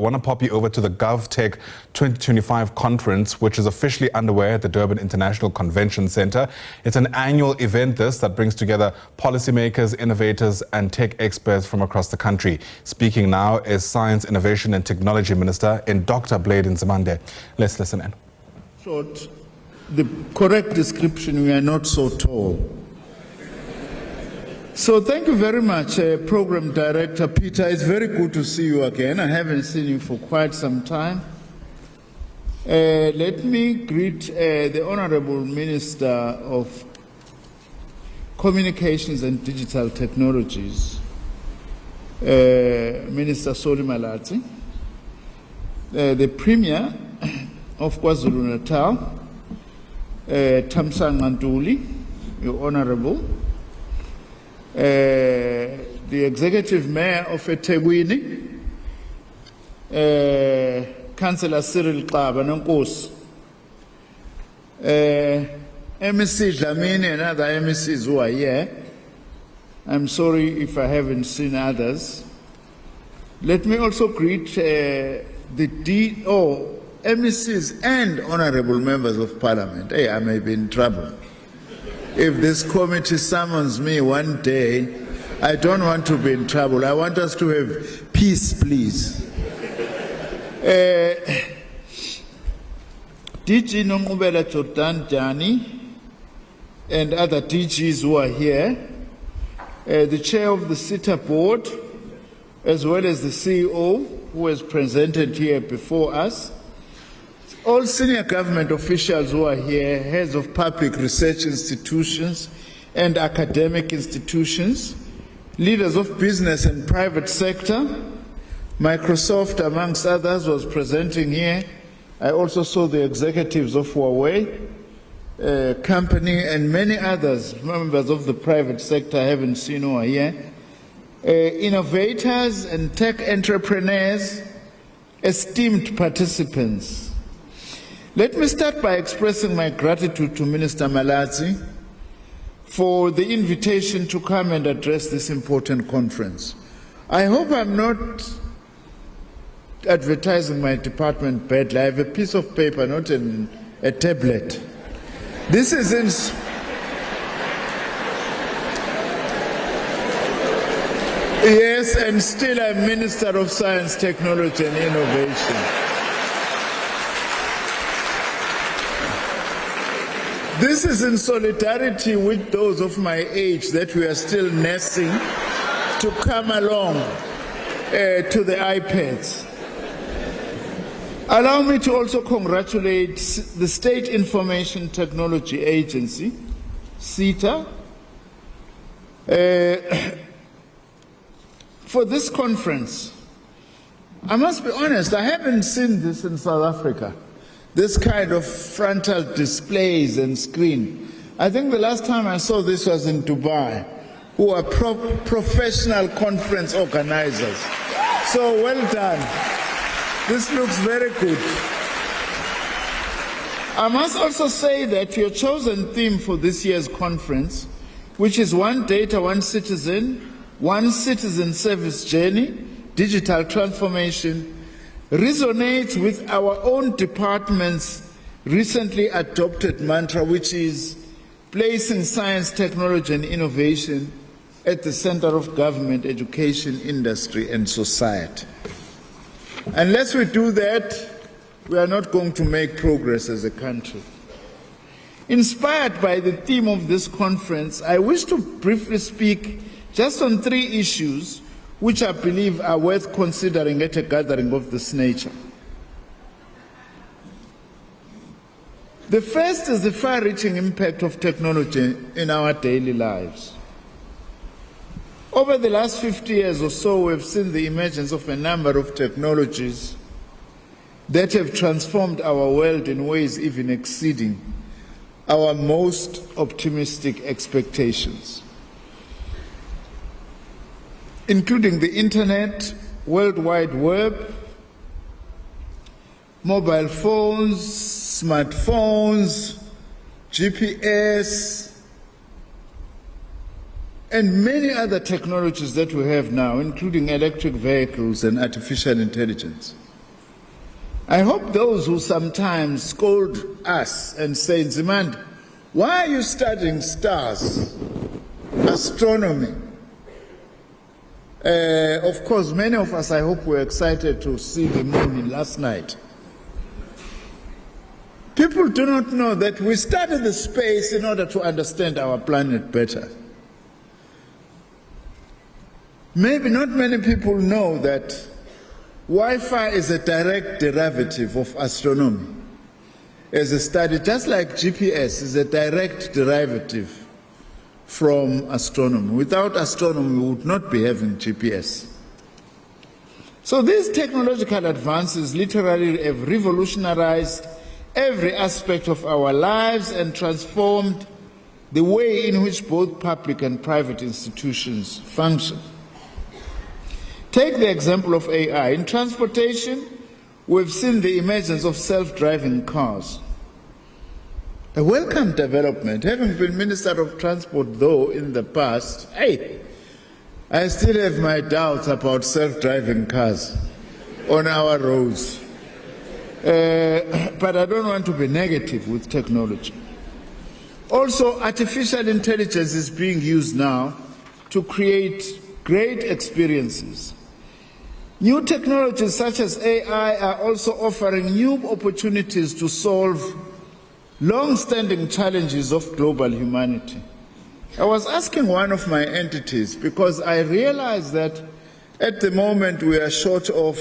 I want to pop you over to the GovTech 2025 conference, which is officially underway at the Durban International Convention Centre. It's an annual event that brings together policymakers, innovators and tech experts from across the country. Speaking now is Science, Innovation and Technology Minister in Dr. Blade Nzimande. Let's listen in. Short, the correct description, we are not so tall. So thank you very much, Program Director Peter. It's very good to see you again. I haven't seen you for quite some time. Let me greet the Honorable Minister of Communications and Digital Technologies, Minister Solly Malatsi, the Premier of KwaZulu-Natal, Thamsanqa Ntuli, your Honorable, the Executive Mayor of eThekwini, Councillor Cyril Xaba Nonkosi, MEC Dlamini and other MECs who are here. I'm sorry if I haven't seen others. Let me also greet the MECs and honourable members of Parliament. Hey, I may be in trouble. If this committee summons me one day, I don't want to be in trouble. I want us to have peace, please. DG Nongubela Jordan Jani and other DGs who are here, the chair of the SITA board, as well as the CEO who has presented here before us, all senior government officials who are here, heads of public research institutions and academic institutions, leaders of business and private sector, Microsoft, amongst others, was presenting here. I also saw the executives of Huawei company and many others, members of the private sector I haven't seen who are here, innovators and tech entrepreneurs, esteemed participants. Let me start by expressing my gratitude to Minister Malatsi for the invitation to come and address this important conference. I hope I'm not advertising my department badly. I have a piece of paper, not a tablet. This is in... Yes, and still I'm Minister of Science, Technology and Innovation. This is in solidarity with those of my age that we are still nursing to come along to the iPads. Allow me to also congratulate the State Information Technology Agency, SITA, for this conference. I must be honest, I haven't seen this in South Africa. This kind of frontal displays and screen. I think the last time I saw this was in Dubai, who are professional conference organizers. So well done. This looks very good. I must also say that your chosen theme for this year's conference, which is One Data, One Citizen Service Journey, Digital Transformation, resonates with our own department's recently adopted mantra, which is placing science, technology and innovation at the center of government, education, industry and society. Unless we do that, we are not going to make progress as a country. Inspired by the theme of this conference, I wish to briefly speak just on 3 issues which I believe are worth considering at a gathering of this nature. The first is the far-reaching impact of technology in our daily lives. Over the last 50 years or so, we've seen the emergence of a number of technologies that have transformed our world in ways even exceeding our most optimistic expectations, including the internet, World Wide Web, mobile phones, smartphones, GPS, and many other technologies that we have now, including electric vehicles and artificial intelligence. I hope those who sometimes scold us and say, Nzimande, why are you studying stars, astronomy? Of course, many of us, I hope, were excited to see the moon last night. People do not know that we study the space in order to understand our planet better. Maybe not many people know that Wi-Fi is a direct derivative of astronomy. As a study, just like GPS is a direct derivative from astronomy. Without astronomy, we would not be having GPS. So these technological advances literally have revolutionized every aspect of our lives and transformed the way in which both public and private institutions function. Take the example of AI. In transportation, we've seen the emergence of self-driving cars. A welcome development. Having been Minister of Transport, though, in the past, I still have my doubts about self-driving cars on our roads. But I don't want to be negative with technology. Also, artificial intelligence is being used now to create great experiences. New technologies such as AI are also offering new opportunities to solve long-standing challenges of global humanity. I was asking one of my entities because I realized that at the moment we are short of,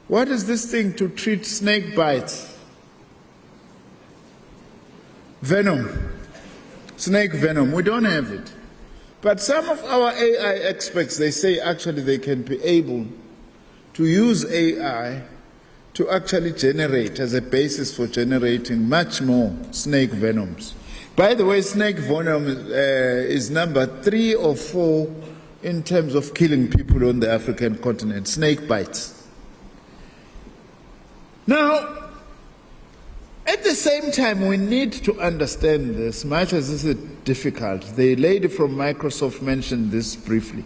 what is this thing to treat snake bites? Venom, snake venom, we don't have it. But some of our AI experts, they say actually they can be able to use AI to actually generate as a basis for generating much more snake venoms. By the way, snake venom is number 3 or 4 in terms of killing people on the African continent, snake bites. Now, at the same time, we need to understand this, much as this is difficult. The lady from Microsoft mentioned this briefly.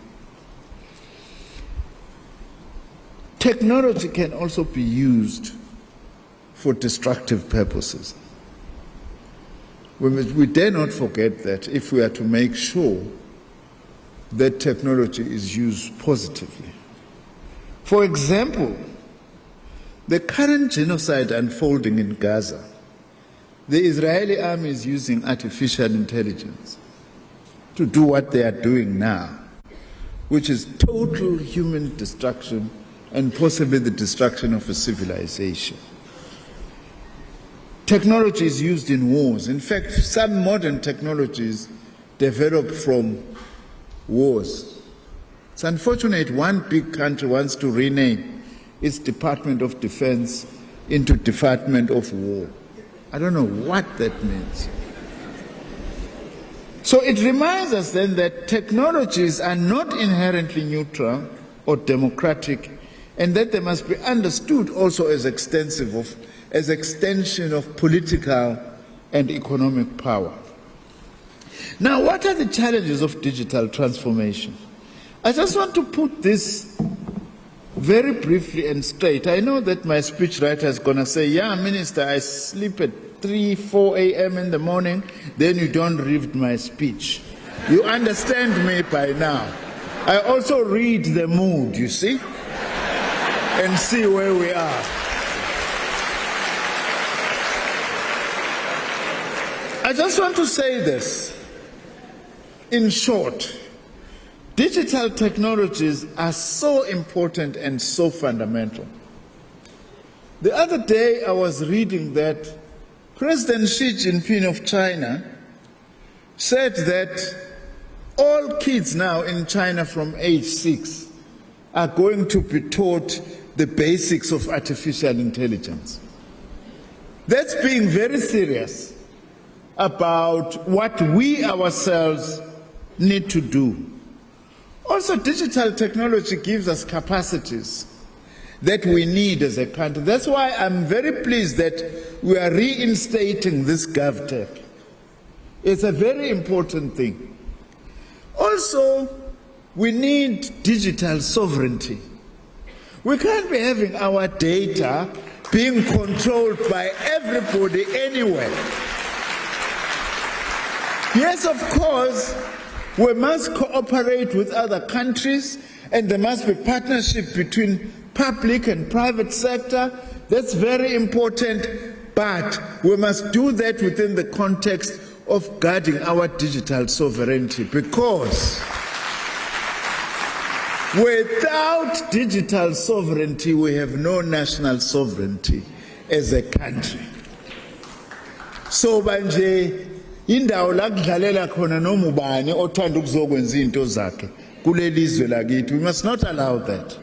Technology can also be used for destructive purposes. We dare not forget that if we are to make sure that technology is used positively. For example, the current genocide unfolding in Gaza, the Israeli army is using artificial intelligence to do what they are doing now, which is total human destruction and possibly the destruction of a civilization. Technology is used in wars. In fact, some modern technologies develop from wars. It's unfortunate one big country wants to rename its Department of Defense into Department of War. I don't know what that means. So it reminds us then that technologies are not inherently neutral or democratic, and that they must be understood also as extension of political and economic power. Now, what are the challenges of digital transformation? I just want to put this very briefly and straight. I know that my speechwriter is going to say, yeah, Minister, I sleep at 3, 4 a.m. in the morning, then you don't read my speech. You understand me by now. I also read the mood, you see, and see where we are. I just want to say this. In short, digital technologies are so important and so fundamental. The other day I was reading that President Xi Jinping of China said that all kids now in China from age 6 are going to be taught the basics of artificial intelligence. That's being very serious about what we ourselves need to do. Also, digital technology gives us capacities that we need as a country. That's why I'm very pleased that we are reinstating this GovTech. It's a very important thing. Also, we need digital sovereignty. We can't be having our data being controlled by everybody anywhere. Yes, of course, we must cooperate with other countries, and there must be partnership between public and private sector. That's very important, but we must do that within the context of guarding our digital sovereignty, because without digital sovereignty, we have no national sovereignty as a country. So manje indawo la kudlalela khona noma ubani othanda ukuzokwenza izinto zakhe kulelizwe lakithi. We must not allow that.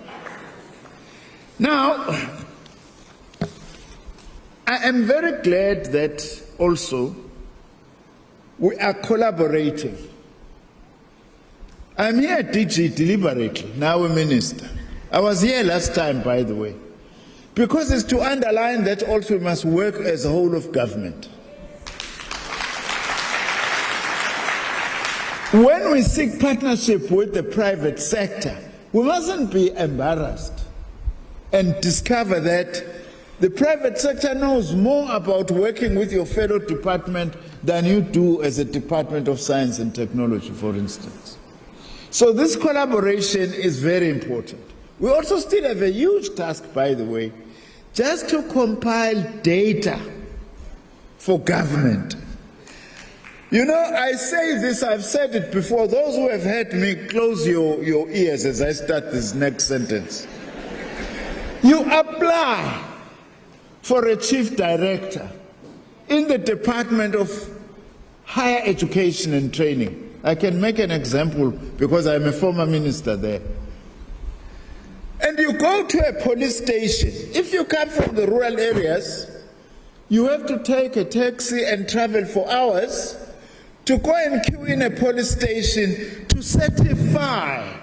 Now, I am very glad that also we are collaborating. I'm here at DG deliberately, now a minister. I was here last time, by the way, because it's to underline that also we must work as a whole of government. When we seek partnership with the private sector, we mustn't be embarrassed and discover that the private sector knows more about working with your fellow department than you do as a Department of Science and Technology, for instance. So this collaboration is very important. We also still have a huge task, by the way, just to compile data for government. You know, I say this, I've said it before. Those who have heard me, close your ears as I start this next sentence. You apply for a chief director in the Department of Higher Education and Training. I can make an example because I'm a former minister there. And you go to a police station. If you come from the rural areas, you have to take a taxi and travel for hours to go and queue in a police station to certify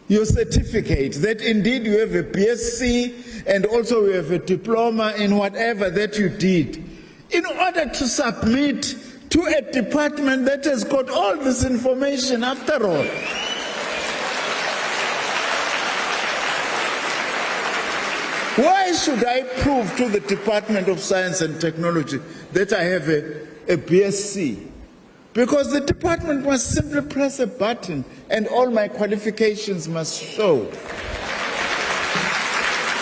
your certificate that indeed you have a BSc and also you have a diploma in whatever that you did, in order to submit to a department that has got all this information after all. Why should I prove to the Department of Science and Technology that I have a BSc? Because the department must simply press a button and all my qualifications must show.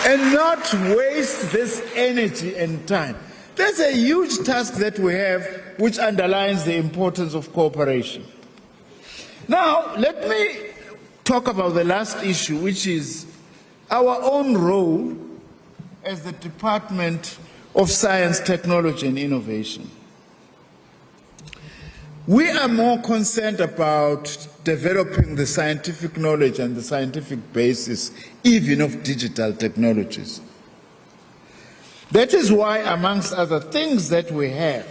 And not waste this energy and time. There's a huge task that we have which underlines the importance of cooperation. Now, let me talk about the last issue, which is our own role as the Department of Science, Technology and Innovation. We are more concerned about developing the scientific knowledge and the scientific basis even of digital technologies. That is why, amongst other things that we have,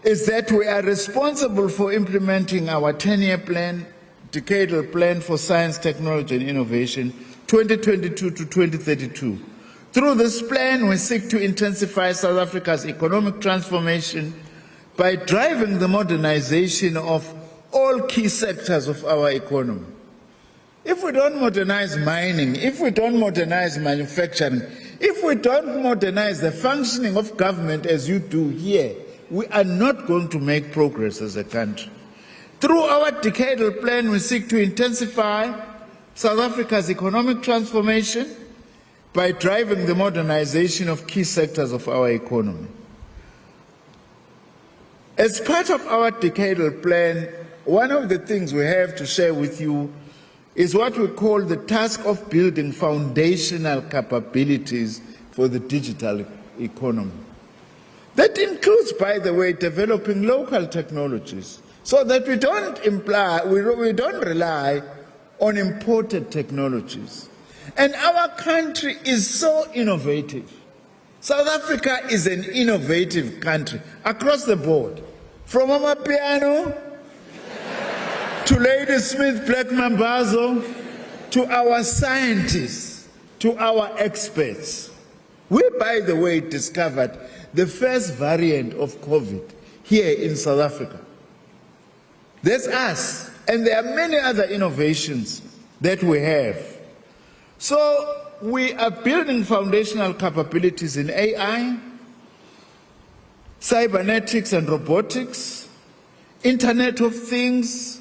is that we are responsible for implementing our 10-year plan, decadal plan for science, technology and innovation, 2022 to 2032. Through this plan, we seek to intensify South Africa's economic transformation by driving the modernization of all key sectors of our economy. If we don't modernize mining, if we don't modernize manufacturing, if we don't modernize the functioning of government as you do here, we are not going to make progress as a country. Through our decadal plan, we seek to intensify South Africa's economic transformation by driving the modernization of key sectors of our economy. As part of our decadal plan, one of the things we have to share with you is what we call the task of building foundational capabilities for the digital economy. That includes, by the way, developing local technologies so that we don't rely on imported technologies. And our country is so innovative. South Africa is an innovative country across the board. From Amapiano to Lady Smith Black Mambazo, to our scientists, to our experts. We, by the way, discovered the first variant of COVID here in South Africa. There's us, and there are many other innovations that we have. So we are building foundational capabilities in AI, cybernetics and robotics, Internet of Things,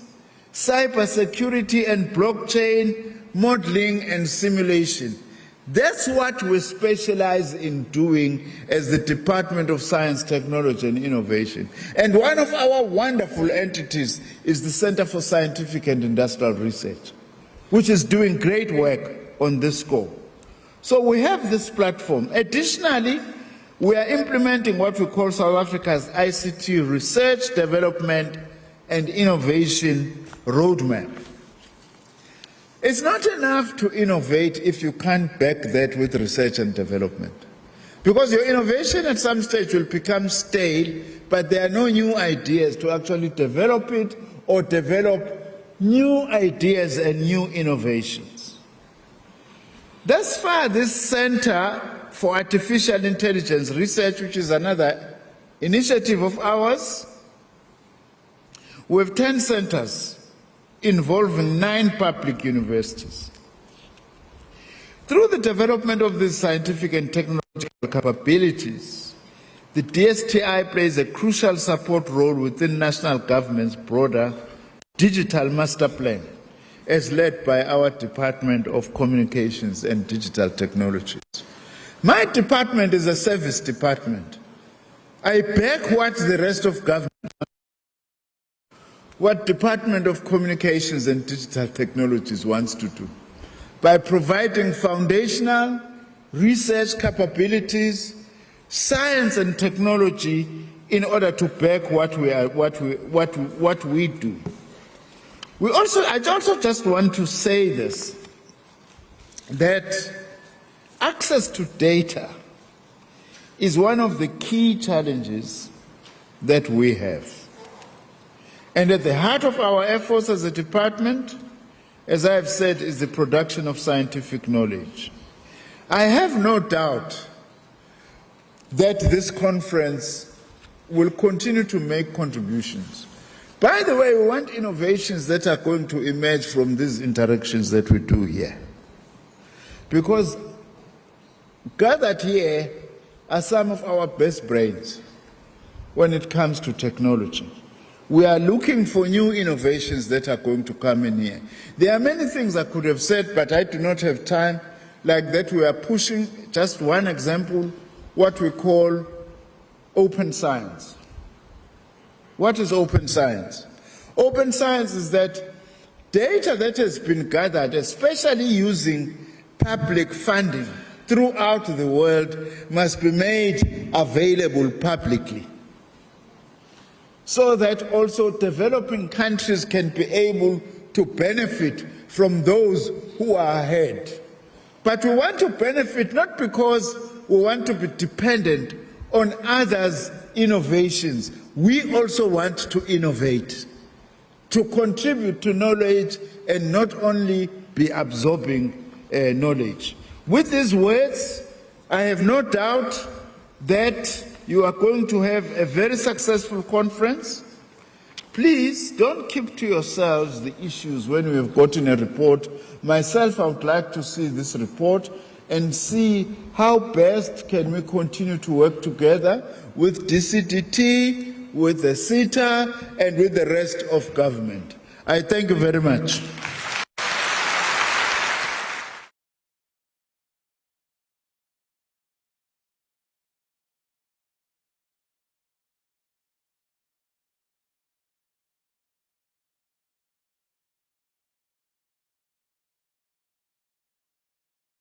cybersecurity and blockchain, modeling and simulation. That's what we specialize in doing as the Department of Science, Technology and Innovation. And one of our wonderful entities is the Center for Scientific and Industrial Research, which is doing great work on this score. So we have this platform. Additionally, we are implementing what we call South Africa's ICT Research, Development and Innovation Roadmap. It's not enough to innovate if you can't back that with research and development. Because your innovation at some stage will become stale, but there are no new ideas to actually develop it or develop new ideas and new innovations. Thus far, this Center for Artificial Intelligence Research, which is another initiative of ours, we have 10 centers involving 9 public universities. Through the development of these scientific and technological capabilities, the DSTI plays a crucial support role within national government's broader digital master plan, as led by our Department of Communications and Digital Technologies. My department is a service department. I back what the rest of government, what Department of Communications and Digital Technologies wants to do by providing foundational research capabilities, science and technology in order to back what we do. I also just want to say this, that access to data is one of the key challenges that we have. And at the heart of our efforts as a department, as I have said, is the production of scientific knowledge. I have no doubt that this conference will continue to make contributions. By the way, we want innovations that are going to emerge from these interactions that we do here. Because gathered here are some of our best brains when it comes to technology. We are looking for new innovations that are going to come in here. There are many things I could have said, but I do not have time, like that we are pushing, just one example, what we call open science. What is open science? Open science is that data that has been gathered, especially using public funding throughout the world, must be made available publicly, so that also developing countries can be able to benefit from those who are ahead. But we want to benefit not because we want to be dependent on others' innovations. We also want to innovate, to contribute to knowledge and not only be absorbing knowledge. With these words, I have no doubt that you are going to have a very successful conference. Please don't keep to yourselves the issues when we have gotten a report. Myself, I would like to see this report and see how best can we continue to work together with DCDT, with the CETA, and with the rest of government. I thank you very much.